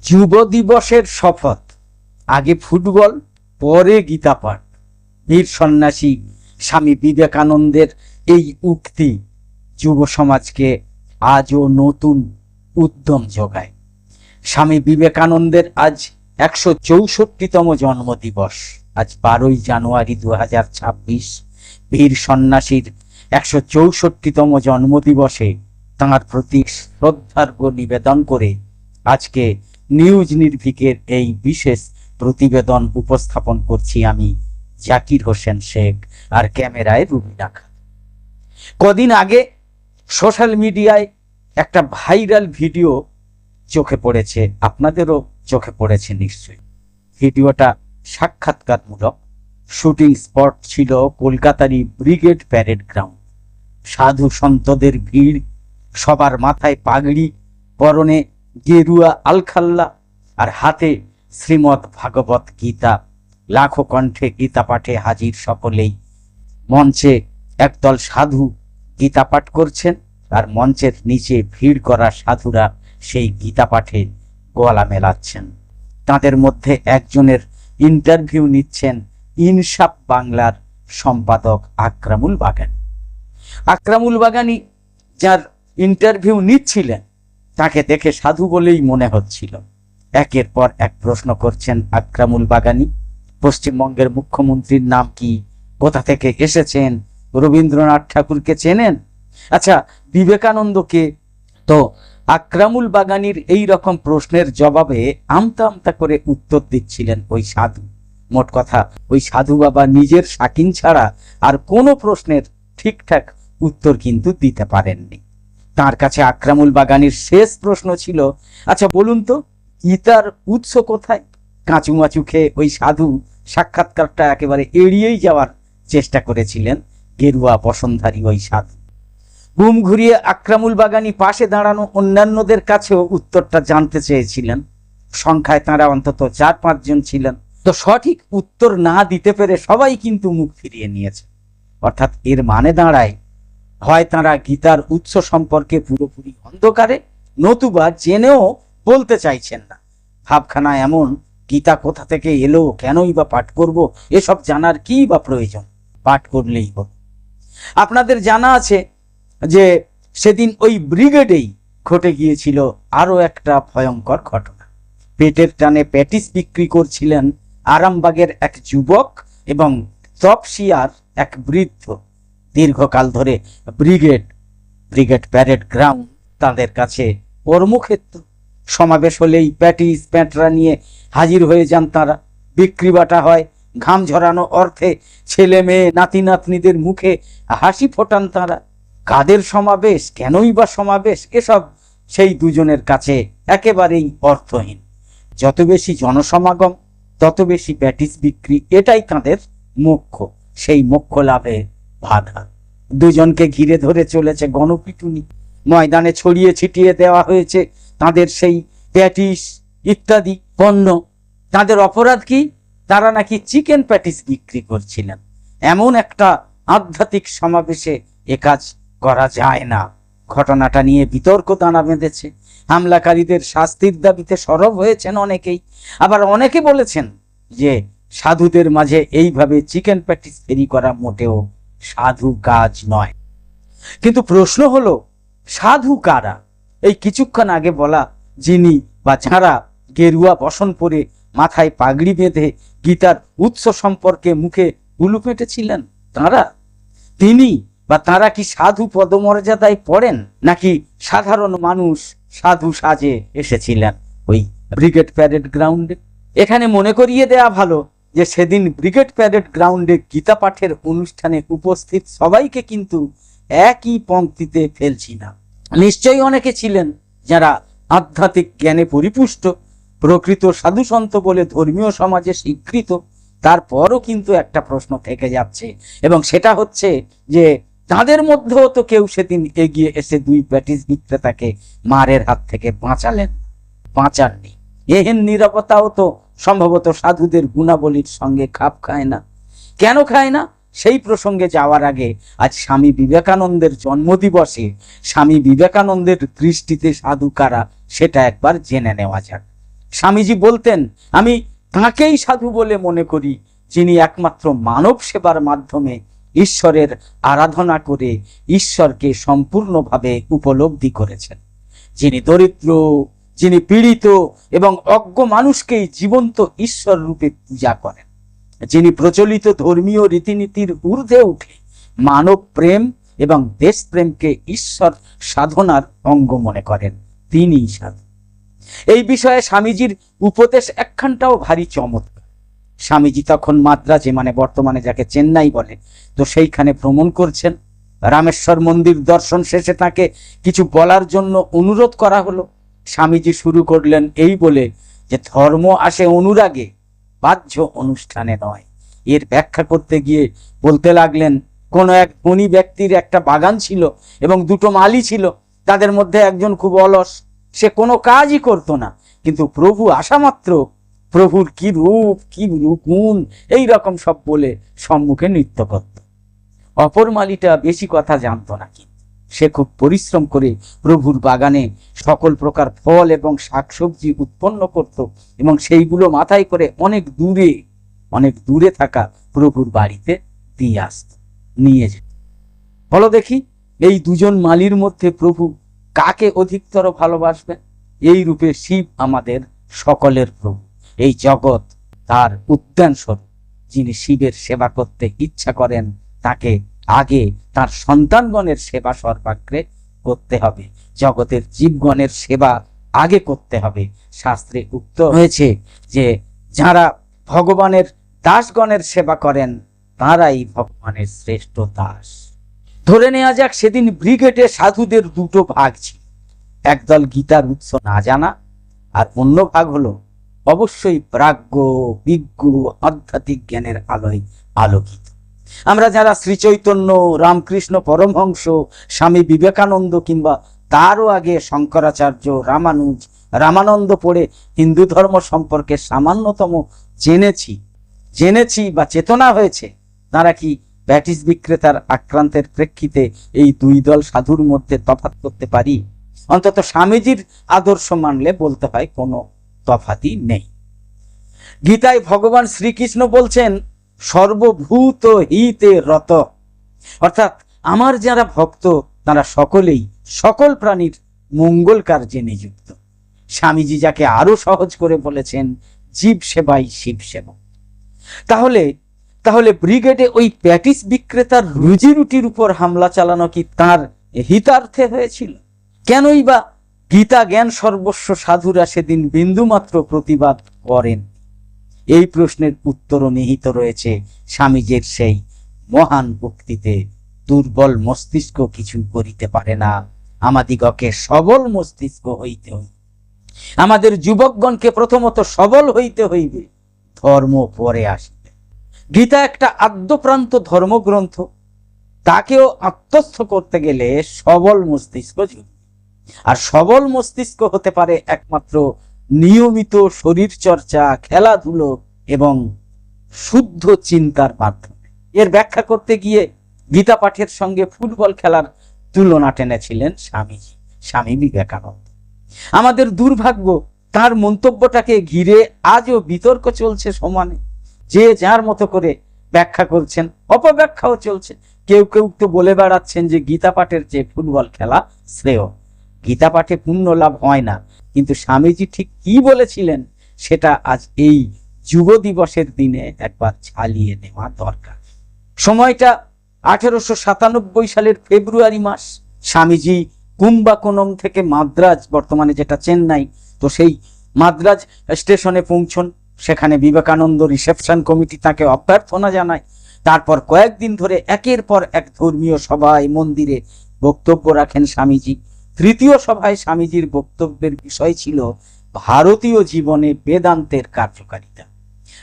যুব দিবসের শপথ, আগে ফুটবল পরে গীতা পাঠ। বীর সন্ন্যাসী স্বামী বিবেকানন্দের এই উক্তি যুব সমাজকে আজও নতুন উদ্যম যোগায়। স্বামী বিবেকানন্দের আজ 164তম জন্মদিবস। আজ 12ই জানুয়ারি 2026 বীর সন্ন্যাসীর 164তম জন্মদিবসে তাঁর প্রতি শ্রদ্ধার্ঘ্য নিবেদন করে আজকে নিউজ নির্ভীকের এই বিশেষ প্রতিবেদন উপস্থাপন করছি আমি জাকির হোসেন শেখ, আর ক্যামেরায় রুবিনা খান। কদিন আগে সোশ্যাল মিডিয়ায় একটা ভাইরাল ভিডিও চোখে পড়েছে, আপনাদেরও চোখে পড়েছে নিশ্চয়ই। ভিডিওটা সাক্ষাৎকারমূলক। শুটিং স্পট ছিল কলকাতারই ব্রিগেড প্যারেড গ্রাউন্ড। সাধু সন্তদের ভিড়, সবার মাথায় পাগড়ি, পরনে গেরুয়া আলখাল্লা আর হাতে শ্রীমদ্ ভাগবত গীতা। লাখো কণ্ঠে গীতা পাঠে হাজির সকলেই। মঞ্চে একদল সাধু গীতা পাঠ করছেন, আর মঞ্চের নিচে ভিড় করা সাধুরা সেই গীতা পাঠে গলা মেলাচ্ছেন। তাদের মধ্যে একজনের ইন্টারভিউ নিচ্ছেন ইনসাফ বাংলার সম্পাদক আকরামুল বাগানী। আকরামুল বাগানী যার ইন্টারভিউ নিচ্ছিলেন, তাকে দেখে সাধু বলেই মনে হচ্ছিল। একের পর এক প্রশ্ন করছেন আকরামুল বাগানী। পশ্চিমবঙ্গের মুখ্যমন্ত্রীর নাম কি? কোথা থেকে এসেছেন? রবীন্দ্রনাথ ঠাকুরকে চেনেন? আচ্ছা, বিবেকানন্দকে? তো আকরামুল বাগানীর এই রকম প্রশ্নের জবাবে আমতা আমতা করে উত্তর দিচ্ছিলেন ওই সাধু। মোট কথা, ওই সাধু বাবা নিজের শাকিন ছাড়া আর কোনো প্রশ্নের ঠিকঠাক উত্তর কিন্তু দিতে পারেননি। তার কাছে আকরামুল বাগানীর শেষ প্রশ্ন ছিল, আচ্ছা বলুন তো, গীতার উৎস কোথায়? কাঁচুমাচু খেয়ে ওই সাধু সাক্ষাৎকারটা একেবারে এড়িয়েই যাওয়ার চেষ্টা করেছিলেন গেরুয়া বসনধারী ওই সাধু। বুম ঘুরিয়ে আকরামুল বাগানী পাশে দাঁড়ানো অন্যান্যদের কাছেও উত্তরটা জানতে চেয়েছিলেন। সংখ্যায় তাঁরা অন্তত 4-5 জন ছিলেন। তো সঠিক উত্তর না দিতে পেরে সবাই কিন্তু মুখ ফিরিয়ে নিয়েছে। অর্থাৎ এর মানে দাঁড়ায়, হয় তাঁরা গীতার উৎস সম্পর্কে পুরোপুরি অন্ধকারে, নতুবা জেনেও বলতে চাইছেন না। ভাবখানা এমন, গীতা কোথা থেকে এলো, কেনই বা পাঠ করব, এসব জানার কি বা প্রয়োজন, পাঠ করলেই হল। আপনাদের জানা আছে যে সেদিন ওই ব্রিগেডেই ঘটে গিয়েছিল আরো একটা ভয়ঙ্কর ঘটনা। পেটের টানে প্যাটিস বিক্রি করছিলেন আরামবাগের এক যুবক এবং তপসিয়ার এক বৃদ্ধ। দীর্ঘকাল ধরে ব্রিগেড প্যারেড গ্রাউন্ড তাদের কাছে কর্মক্ষেত্র। সমাবেশ হলেই প্যাটিস প্যাঁটরা নিয়ে হাজির হয়ে যান তারা। বিক্রি বাটা হয়, ঘাম ঝরানো অর্থে ছেলে মেয়ে নাতি নাতনিদের মুখে হাসি ফোটান তারা। কাদের সমাবেশ, কেনই বা সমাবেশ, এসব সেই দুজনের কাছে একেবারেই অর্থহীন। যত বেশি জনসমাগম তত বেশি প্যাটিস বিক্রি, এটাই তাদের মোক্ষ। সেই মোক্ষ লাভে বাধা। দুজনকে ঘিরে ধরে চলেছে গণপিটুনি। ময়দানে ছড়িয়ে ছিটিয়ে দেওয়া হয়েছে তাদের সেই প্যাটিস ইত্যাদি পণ্য। তাদের অপরাধ কি? তারা নাকি চিকেন প্যাটিস বিক্রি করছিলেন। এমন একটা আধ্যাত্মিক সমাবেশে এ কাজ করা যায় না। ঘটনাটা নিয়ে বিতর্ক দানা বেঁধেছে। হামলাকারীদের শাস্তির দাবিতে সরব হয়েছেন অনেকেই। আবার অনেকে বলেছেন যে সাধুদের মাঝে এইভাবে চিকেন প্যাটিস ফেরি করা মোটেও সাধু কাজ নয়। কিন্তু প্রশ্ন হলো, সাধু কারা? এই কিছুক্ষণ আগে বলা যিনি বা যারা গেরুয়া বসন পরে মাথায় পাগড়ি বেঁধে গীতার উৎস সম্পর্কে মুখে উলু পেটেছিলেন, তারা? তিনি বা তারা কি সাধু পদমর্যাদায় পড়েন, নাকি সাধারণ মানুষ সাধু সাজে এসেছিলেন ওই ব্রিগেড প্যারেড গ্রাউন্ডে? এখানে মনে করিয়ে দেয়া ভালো যে সেদিন ব্রিগেড প্যারেড গ্রাউন্ডে গীতা পাঠের অনুষ্ঠানে উপস্থিত সবাইকে কিন্তু একই পংক্তিতে ফেলছি না। নিশ্চয়ই অনেকে ছিলেন যারা আধ্যাত্মিক জ্ঞানে পরিপুষ্ট, প্রকৃত সাধু সন্ত বলে ধর্মীয় সমাজে স্বীকৃত। তারপরও কিন্তু একটা প্রশ্ন থেকে যাচ্ছে, এবং সেটা হচ্ছে যে তাদের মধ্যেও তো কেউ সেদিন এগিয়ে এসে দুই প্যাটিস বিক্রেতাকে মারের হাত থেকে বাঁচাননি। এহেন নীরবতাও তো সম্ভবত সাধুদের গুণাবলীর সঙ্গে খাপ খায় না। কেন খায় না? সেই প্রসঙ্গে যাওয়ার আগে আজ স্বামী বিবেকানন্দের জন্মদিবসে স্বামী বিবেকানন্দের দৃষ্টিতে সাধু কারা সেটা একবার জেনে নেওয়া যাক। স্বামীজি বলতেন, আমি তাঁকেই সাধু বলে মনে করি যিনি একমাত্র মানব সেবার মাধ্যমে ঈশ্বরের আরাধনা করে ঈশ্বরকে সম্পূর্ণভাবে উপলব্ধি করেছেন, যিনি দরিদ্র, যিনি পীড়িত এবং অজ্ঞ মানুষকেই জীবন্ত ঈশ্বর রূপে পূজা করেন, যিনি প্রচলিত ধর্মীয় রীতিনীতির ঊর্ধ্বে উঠে মানব প্রেম এবং দেশপ্রেমকে ঈশ্বর সাধনার অঙ্গ মনে করেন, তিনিই সাধু। এই বিষয়ে স্বামীজির উপদেশ একখানটাও ভারী চমৎকার। স্বামীজি তখন মাদ্রাজে, মানে বর্তমানে যাকে চেন্নাই বলে, তো সেইখানে ভ্রমণ করছেন। রামেশ্বর মন্দির দর্শন শেষে তাকে কিছু বলার জন্য অনুরোধ করা হলো। স্বামীজি শুরু করলেন এই বলে যে ধর্ম আসে অনুরাগে, বাহ্য অনুষ্ঠানে নয়। এর ব্যাখ্যা করতে গিয়ে বলতে লাগলেন, কোন এক ধনী ব্যক্তির একটা বাগান ছিল এবং দুটো মালি ছিল। তাদের মধ্যে একজন খুব অলস, সে কোনো কাজই করতো না, কিন্তু প্রভু আসা মাত্র প্রভুর কি রূপ, কি গুণ, এই রকম সব বলে সম্মুখে নৃত্য করত। অপর মালিটা বেশি কথা জানতো না, কিন্তু সে খুব পরিশ্রম করে প্রভুর বাগানে সকল প্রকার ফল এবং শাকসবজি উৎপন্ন করত এবং সেইগুলো মাথায় করে অনেক দূরে থাকা প্রভুর বাড়িতে দিয়ে আসত, নিয়ে যেত। বলো দেখি, এই দুজন মালির মধ্যে প্রভু কাকে অধিকতর ভালোবাসবেন? এই রূপে শিব আমাদের সকলের প্রভু, এই জগৎ তার উদ্যান স্বরূপ। যিনি শিবের সেবা করতে ইচ্ছা করেন তাকে আগে তার সন্তানগণের সেবা সর্বাগ্রে করতে হবে, জগতের জীবগণের সেবা আগে করতে হবে। শাস্ত্রে উক্ত হয়েছে যে যারা ভগবানের দাসগণের সেবা করেন তারাই ভগবানের শ্রেষ্ঠ দাস। ধরে নেওয়া যাক সেদিন ব্রিগেডে সাধুদের দুটো ভাগ ছিল, একদল গীতার উৎস না জানা, আর অন্য ভাগ হলো অবশ্যই প্রাজ্ঞ, বিজ্ঞ, আধ্যাত্মিক জ্ঞানের আলোয় আলোকিত। আমরা যারা শ্রী চৈতন্য, রামকৃষ্ণ পরমহংস, স্বামী বিবেকানন্দ কিংবা তারও আগে শঙ্করাচার্য, রামানন্দ পড়ে হিন্দু ধর্ম সম্পর্কে সামান্যতম জেনেছি বা চেতনা হয়েছে, তারা কি প্যাটিস বিক্রেতার আক্রান্তের প্রেক্ষিতে এই দুই দল সাধুর মধ্যে তফাৎ করতে পারি? অন্তত স্বামীজির আদর্শ মানলে বলতে হয় কোনো তফাতই নেই। গীতায় ভগবান শ্রীকৃষ্ণ বলছেন, সর্বভূত হিতে রত, অর্থাৎ আমার যারা ভক্ত তারা সকলেই সকল প্রাণীর মঙ্গল কার্যে নিযুক্ত। স্বামীজি যাকে আরো সহজ করে বলেছেন, জীব সেবাই শিব সেবা। তাহলে ব্রিগেডে ওই প্যাটিস বিক্রেতার রুজি রুটির উপর হামলা চালানো কি তার হিতার্থে হয়েছিল? কেনই বা গীতা জ্ঞান সর্বস্ব সাধুরা সেদিন বিন্দুমাত্র প্রতিবাদ করেন? এই প্রশ্নের উত্তরও নিহিত রয়েছে স্বামীজির সেই মহান উক্তিতে, দুর্বল মস্তিষ্ক কিছু করিতে পারে না, আমাদিগকে সবল মস্তিষ্ক হইতে হইবে। আমাদের যুবকগণকে প্রথমত সবল হইতে হইবে, ধর্ম পরে আসিবে। গীতা একটা আদ্যপ্রান্ত ধর্মগ্রন্থ, তাকেও আত্মস্থ করতে গেলে সবল মস্তিষ্ক জরুরি। আর সবল মস্তিষ্ক হতে পারে একমাত্র নিয়মিত শরীর চর্চা, খেলাধুলো এবং শুদ্ধ চিন্তার মাধ্যমে। এর ব্যাখ্যা করতে গিয়ে গীতা পাঠের সঙ্গে ফুটবল খেলার তুলনা টেনেছিলেন স্বামী বিবেকানন্দ। আমাদের দুর্ভাগ্য, তার মন্তব্যটাকে ঘিরে আজও বিতর্ক চলছে সমানে। যে যার মতো করে ব্যাখ্যা করছেন, অপব্যাখ্যাও চলছে। কেউ তো বলে বেড়াচ্ছেন যে গীতা পাঠের চেয়ে ফুটবল খেলা শ্রেয়। গীতা পাঠে পুণ্য লাভ হয় না, কিন্তু স্বামীজি ঠিক কি বলেছিলেন সেটা আজ এই যুব দিবসের দিনে একবার ঝালিয়ে নেওয়া দরকার। সময়টা 1897 সালের ফেব্রুয়ারি মাস। স্বামীজি কুম্বাকোনম থেকে মাদ্রাজ, বর্তমানে যেটা চেন্নাই, তো সেই মাদ্রাজ স্টেশনে পৌঁছন। সেখানে বিবেকানন্দ রিসেপশন কমিটি তাকে অভ্যর্থনা জানায়। তারপর কয়েকদিন ধরে একের পর এক ধর্মীয় সভায়, মন্দিরে বক্তব্য রাখেন স্বামীজি। তৃতীয় সভায় স্বামীজির বক্তব্যের বিষয় ছিল ভারতীয় জীবনে বেদান্তের কার্যকারিতা।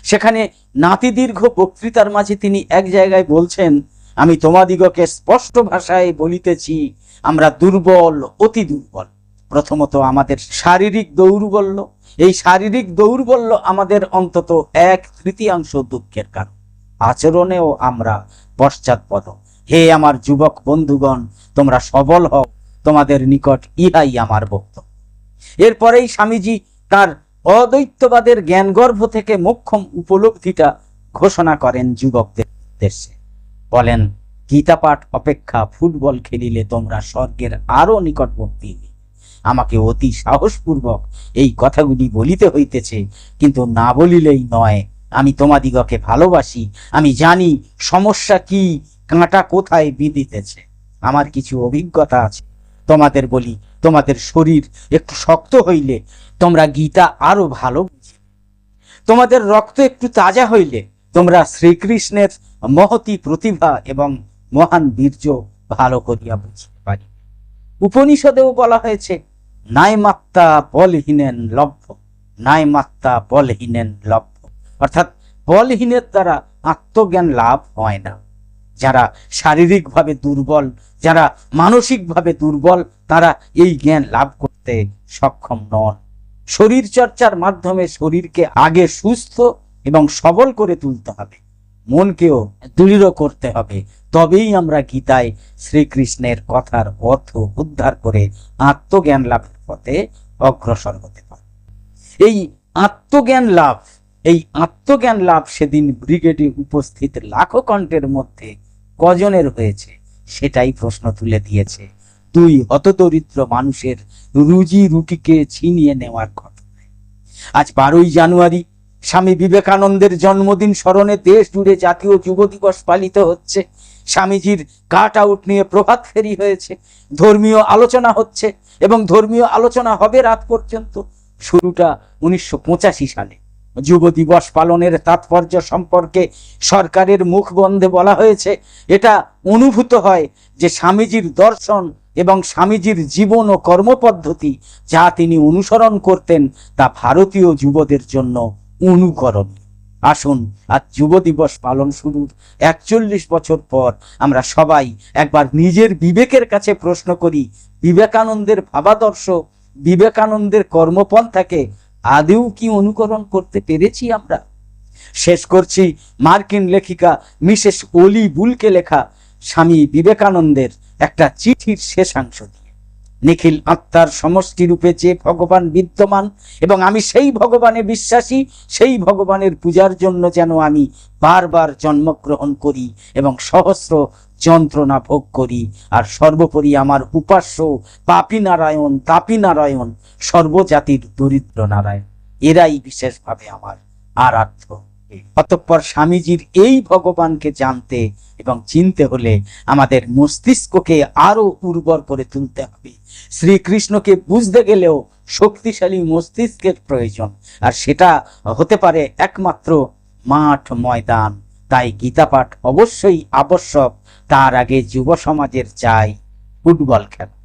সেখানে নাতিদীর্ঘ বক্তৃতার মাঝে তিনি এক জায়গায় বলছেন, আমি তোমাদিগকে স্পষ্ট ভাষায় বলিতেছি, আমরা দুর্বল, অতি দুর্বল। প্রথমত আমাদের শারীরিক দৌর্বল্য। এই শারীরিক দৌর্বল্য আমাদের অন্তত 1/3 দুঃখের কারণ। আচরণেও আমরা পশ্চাৎপদ। হে আমার যুবক বন্ধুগণ, তোমরা সবল হও, তোমাদের নিকট ইহাই আমার বক্তব্য। এরপরেই স্বামীজি তার অদ্বৈতবাদের জ্ঞানগর্ভ থেকে মোক্ষম উপলব্ধিটা ঘোষণা করেন যুবকদের উদ্দেশ্যে। বলেন, গীতা পাঠ অপেক্ষা ফুটবল খেলিলে তোমরা স্বর্গের আরো নিকটবর্তী হইবে। আমাকে অতি সাহসপূর্বক এই কথাগুলি বলিতে হইতেছে, কিন্তু না বলিলেই নয়। আমি তোমাদিগকে ভালোবাসি, আমি জানি সমস্যা কি, কাঁটা কোথায় বিঁধিতেছে। আমার কিছু অভিজ্ঞতা আছে, তোমাদের বলি। তোমাদের শরীর একটু শক্ত হইলে তোমরা গীতা আরো ভালো বুঝবে। তোমাদের রক্ত একটু তাজা হইলে তোমরা শ্রীকৃষ্ণের মহতি প্রতিভা এবং মহান বীর্য ভালো করিয়া বুঝতে পারি। উপনিষদেও বলা হয়েছে, নাইমাত্তা বলহীনেন লভ্য, নাইমাত্তা বলহীনেন লভ্য। অর্থাৎ বলহীনের দ্বারা আত্মজ্ঞান লাভ হয় না। যারা শারীরিকভাবে দুর্বল, যারা মানসিকভাবে দুর্বল, তারা এই জ্ঞান লাভ করতে সক্ষম নন। শরীর চর্চার মাধ্যমে শরীরকে আগে সুস্থ এবং সবল করে তুলতে হবে, মনকেও দৃঢ় করতে হবে। তবেই আমরা গীতায় শ্রীকৃষ্ণের কথার অর্থ উদ্ধার করে আত্মজ্ঞান লাভের পথে অগ্রসর হতে পারি। এই আত্মজ্ঞান লাভ সেদিন ব্রিগেডে উপস্থিত লাখো কণ্ঠের মধ্যে কজনের হয়েছে, সেটাই প্রশ্ন তুলে দিয়েছে দুই হতদরিদ্র মানুষের রুজি রুটিকে ছিনিয়ে নেওয়ার ঘটনায়। আজ 12ই জানুয়ারি স্বামী বিবেকানন্দের জন্মদিন স্মরণে দেশ জুড়ে জাতীয় যুব দিবস পালিত হচ্ছে। স্বামীজির কাট আউট নিয়ে প্রভাত ফেরি হয়েছে, ধর্মীয় আলোচনা হচ্ছে এবং ধর্মীয় আলোচনা হবে রাত পর্যন্ত। শুরুটা 1985 সালে। যুব দিবস পালনের তাৎপর্য সম্পর্কে সরকারের মুখবন্ধে বলা হয়েছে, এটা অনুভূত হয় যে স্বামীজির দর্শন এবং স্বামীজির জীবন ও কর্মপদ্ধতি যা তিনি অনুসরণ করতেন তা ভারতীয় যুবদের জন্য অনুকরণ। আসুন, আজ যুব দিবস পালন শুরুর 41 বছর পর আমরা সবাই একবার নিজের বিবেকের কাছে প্রশ্ন করি, বিবেকানন্দের ভাবাদর্শ, বিবেকানন্দের কর্মপন্থাকে আদেও কি অনুকরণ করতে পেরেছি আমরা? শেষ করছি মার্কিন লেখিকা মিসেস ওলি বুলকে লেখা স্বামী বিবেকানন্দের একটা চিঠির শেষাংশ দিয়ে। নিখিল আত্মার সমষ্টি রূপে যে ভগবান বিদ্যমান এবং আমি সেই ভগবানে বিশ্বাসী, সেই ভগবানের পূজার জন্য যেন আমি বারবার জন্মগ্রহণ করি এবং সহস্র যন্ত্রণা ভোগ করি। আর সর্বোপরি আমার উপাস্য পাপী নারায়ণ, তাপী নারায়ণ, সর্বজাতির দরিদ্র নারায়ণ, এরাই বিশেষভাবে আমার আরাধ্য। অতঃপর স্বামীজির এই ভগবানকে জানতে এবং চিনতে হলে আমাদের মস্তিষ্ককে আরো উর্বর করে তুলতে হবে। শ্রীকৃষ্ণকে বুঝতে গেলেও শক্তিশালী মস্তিষ্কের প্রয়োজন, আর সেটা হতে পারে একমাত্র মাঠ ময়দান। তাই গীতা পাঠ অবশ্যই আবশ্যক, তার আগে যুব সমাজের চাই ফুটবল খেলা।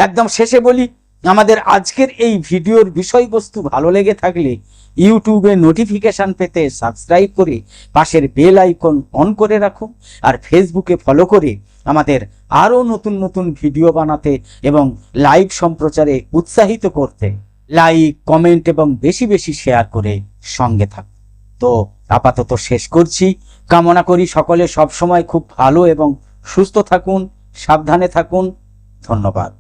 একদম শেষে বলি, আমাদের আজকের এই ভিডিওর বিষয়বস্তু ভালো লেগে থাকলে ইউটিউবে নোটিফিকেশন পেতে সাবস্ক্রাইব করে পাশের বেল আইকন অন করে রাখুন, আর ফেসবুকে ফলো করে আমাদের আরো নতুন নতুন ভিডিও বানাতে এবং লাইভ সম্প্রচারে উৎসাহিত করতে লাইক, কমেন্ট এবং বেশি বেশি শেয়ার করে সঙ্গে থাকুন। তো আপাতত শেষ করছি। কামনা করি সকলে সবসময় খুব ভালো এবং সুস্থ থাকুন, সাবধানে থাকুন। ধন্যবাদ।